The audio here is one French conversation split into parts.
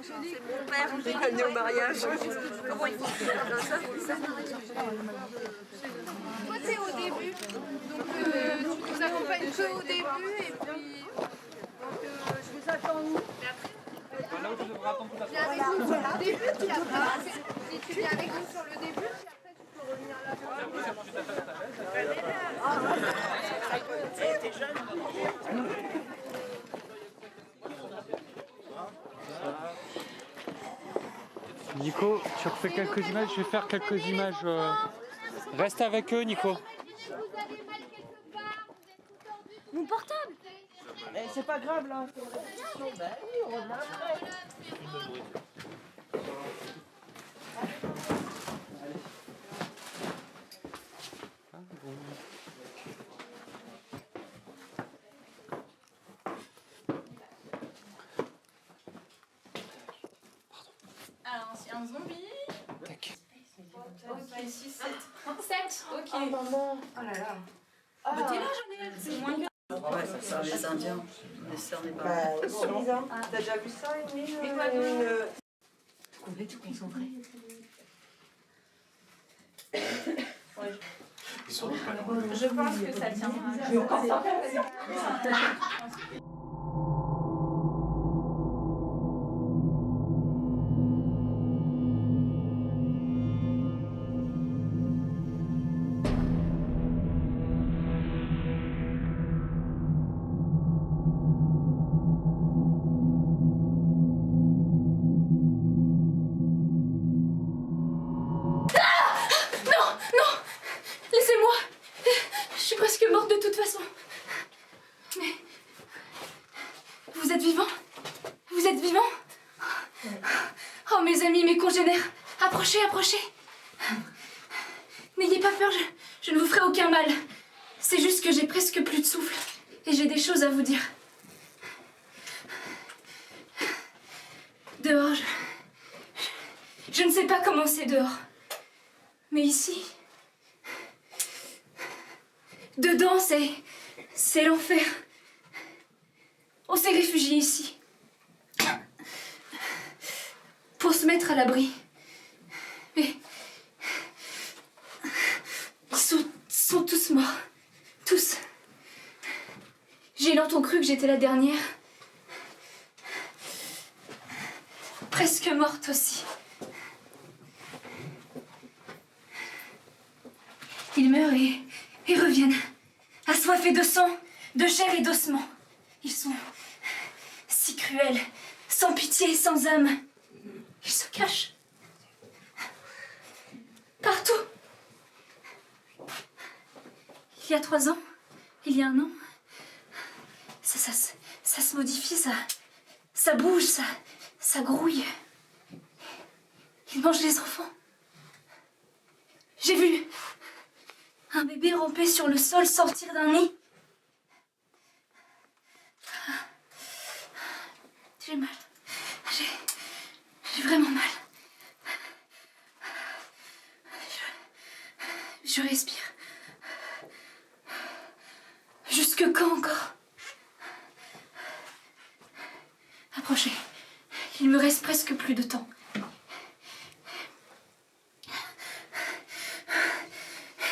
C'est mon père qui m'a amené au mariage. Comment il faut faire ça? Toi, t'es au début, donc tu nous accompagnes que au début, et puis je vous attends où? Là où tu devras attendre toute la Viens avec nous sur le début, puis après, si tu viens avec nous sur le début, puis après tu peux revenir Nico, tu refais quelques images, je vais faire quelques images. Reste avec eux, Nico. Mon portable. C'est pas grave là, c'est une répétition. Ben oui, on revient après. Alors, c'est un zombie. Tac. Ok, 6, 7. 7, ok. Oh maman. Oh là là. Bah, t'es là, Jeannette. C'est moins que. Ouais, ça sert les Indiens. Les sœurs des parents. Bah, c'est bizarre. T'as déjà vu ça, une Et quoi donc On est tout concentré. Je pense que ça tient. Laissez-moi. Je suis presque morte de toute façon. Mais... Vous êtes vivant? Vous êtes vivant? Oh mes amis, mes congénères, approchez, approchez. N'ayez pas peur, je ne vous ferai aucun mal. C'est juste que j'ai presque plus de souffle et j'ai des choses à vous dire. Dehors, je ne sais pas comment c'est dehors. Mais ici... Dedans, c'est l'enfer. On s'est réfugiés ici. Pour se mettre à l'abri. Mais... Ils sont tous morts. Tous. J'ai longtemps cru que j'étais la dernière. Presque morte aussi. Ils meurent et reviennent, assoiffés de sang, de chair et d'ossements. Ils sont si cruels, sans pitié, sans âme. Ils se cachent. Partout. Il y a 3 ans, il y a 1 an, ça se modifie, ça bouge, ça grouille. Ils mangent les enfants. J'ai vu un bébé ramper sur le sol, sortir d'un nid. J'ai mal. J'ai vraiment mal. Je respire. Jusque quand encore? Approchez. Il me reste presque plus de temps.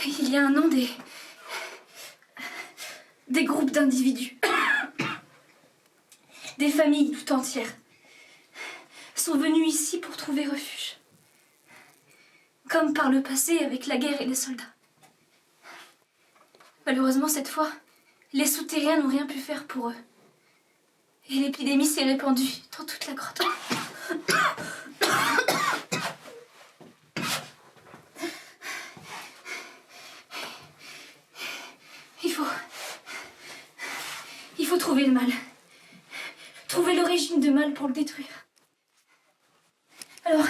Il y a 1 an, des groupes d'individus, des familles tout entières, sont venus ici pour trouver refuge. Comme par le passé avec la guerre et les soldats. Malheureusement, cette fois, les souterrains n'ont rien pu faire pour eux. Et l'épidémie s'est répandue dans toute la grotte. Il faut trouver le mal. Trouver l'origine de mal pour le détruire. Alors,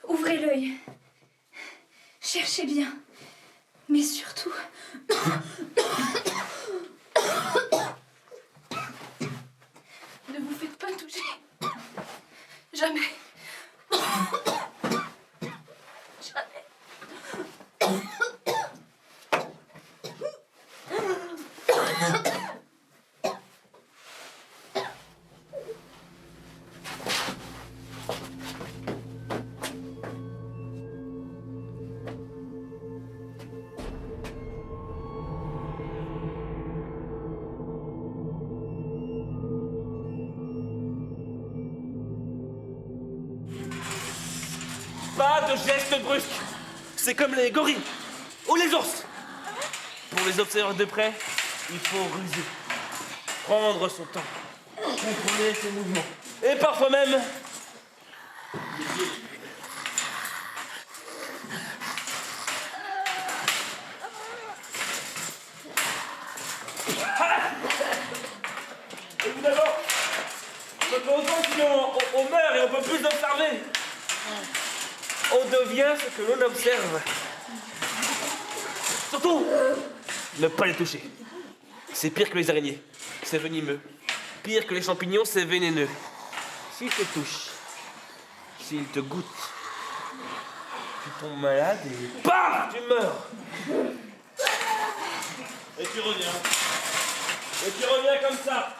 ouvrez l'œil. Cherchez bien. Mais surtout... Ne vous faites pas toucher. Jamais. Jamais. geste brusque. C'est comme les gorilles ou les ours. Pour les observer de près, il faut ruser. Prendre son temps. Contrôler ses mouvements. Et parfois même... Évidemment, ça fait longtemps qu'on meurt et on peut plus observer. On devient ce que l'on observe. Surtout, ne pas les toucher. C'est pire que les araignées. C'est venimeux. Pire que les champignons, c'est vénéneux. S'ils te touchent, s'ils te goûtent, tu tombes malade et paf, tu meurs. Et tu reviens. Et tu reviens comme ça.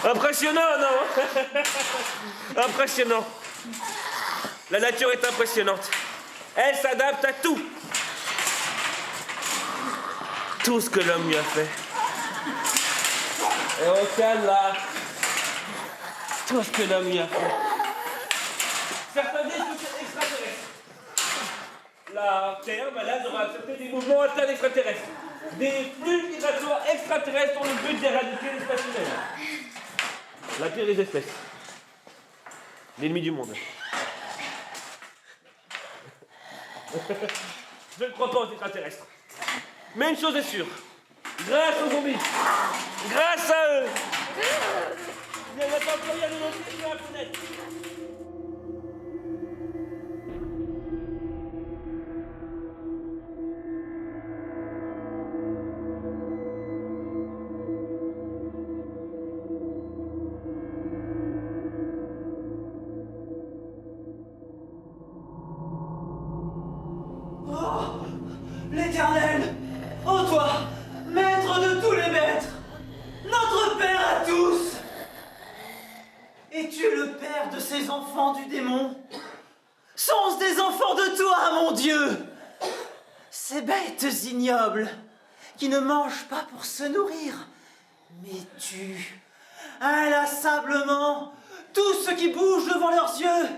Impressionnant, non? Impressionnant. La nature est impressionnante. Elle s'adapte à tout. Tout ce que l'homme lui a fait. Et on calme là. Tout ce que l'homme lui a fait. Certains disent que c'est extraterrestre. La Terre malade aura accepté des mouvements internes extraterrestres. Des flux migratoires extraterrestres ont le but d'éradiquer l'espèce humaine. La pire des espèces. L'ennemi du monde. Je ne crois pas aux extraterrestres. Mais une chose est sûre. Grâce aux zombies. Grâce à eux. Il n'y a pas plus rien de notre vie sur la planète. L'Éternel, ô toi, maître de tous les maîtres, notre Père à tous, es-tu le Père de ces enfants du démon? Sont-ce des enfants de toi, mon Dieu? Ces bêtes ignobles, qui ne mangent pas pour se nourrir, mais tuent inlassablement tout ce qui bouge devant leurs yeux.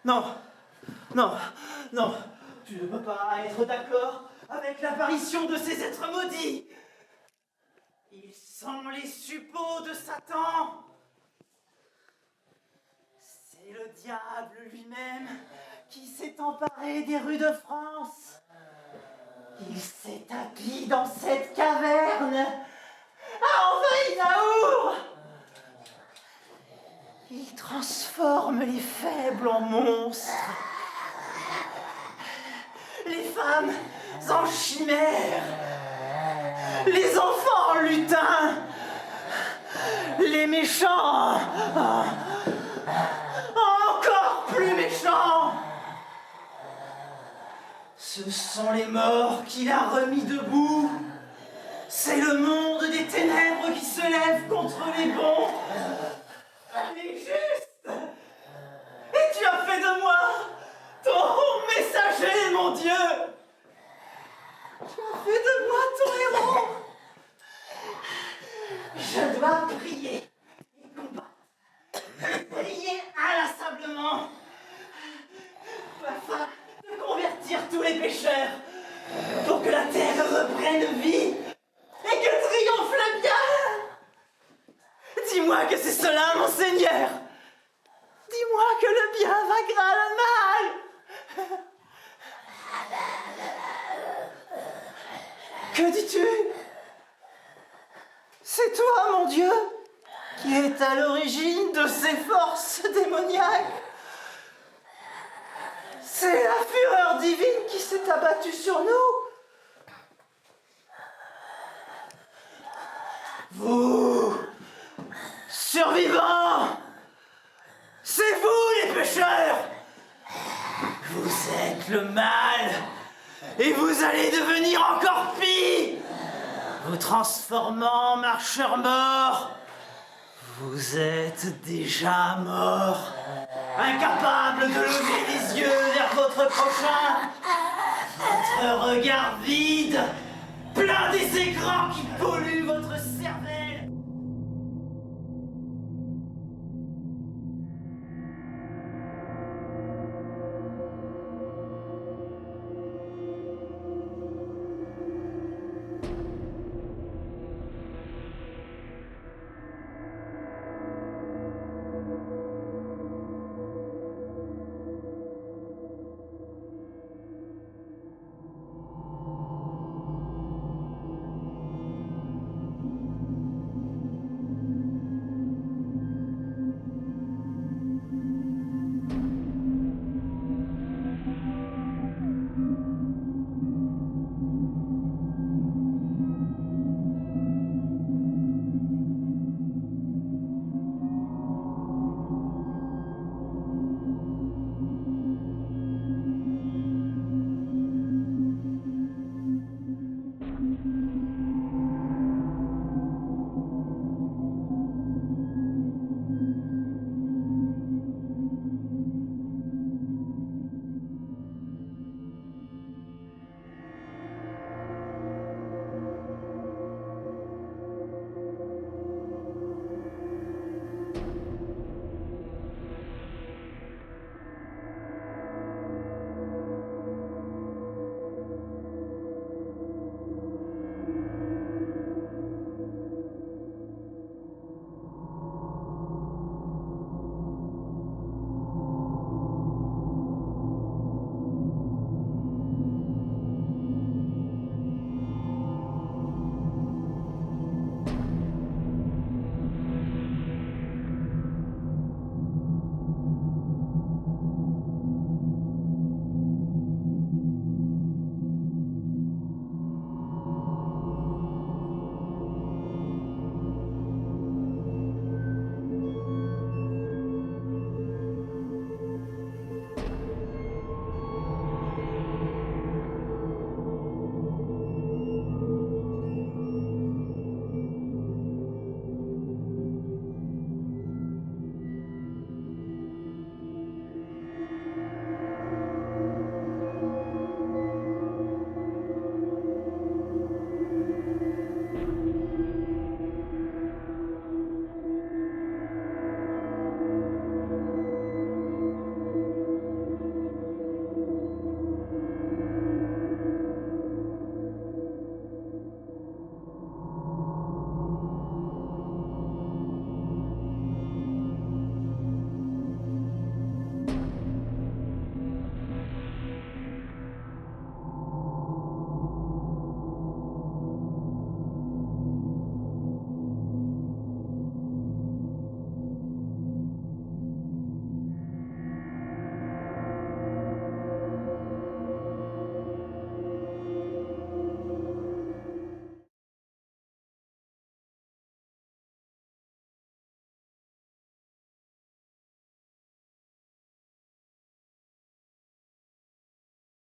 Non, non, non. Tu ne peux pas être d'accord avec l'apparition de ces êtres maudits. Ils sont les suppôts de Satan. C'est le diable lui-même qui s'est emparé des rues de France. Il s'est tapi dans cette caverne, a envahi Naour. Il transforme les faibles en monstres. Les femmes en chimères, les enfants en lutins, les méchants encore plus méchants. Ce sont les morts qu'il a remis debout. C'est le monde des ténèbres qui se lève contre les bons, les justes. Et tu as fait de moi ton messager, mon Dieu! Tu as fait de moi ton héros! Je dois prier et combattre, prier inlassablement, afin de convertir tous les pécheurs, pour que la terre reprenne vie et que triomphe le bien! Dis-moi que c'est cela, mon Seigneur! Dis-moi que le bien vaincra le mal! Que dis-tu? C'est toi, mon Dieu, qui est à l'origine de ces forces démoniaques. C'est la fureur divine qui s'est abattue sur nous. Vous, survivants, c'est vous les pécheurs. Vous êtes le mal, et vous allez devenir encore pire, vous transformant en marcheurs morts. Vous êtes déjà morts, incapables de lever les yeux vers votre prochain, votre regard vide, plein des écrans qui polluent votre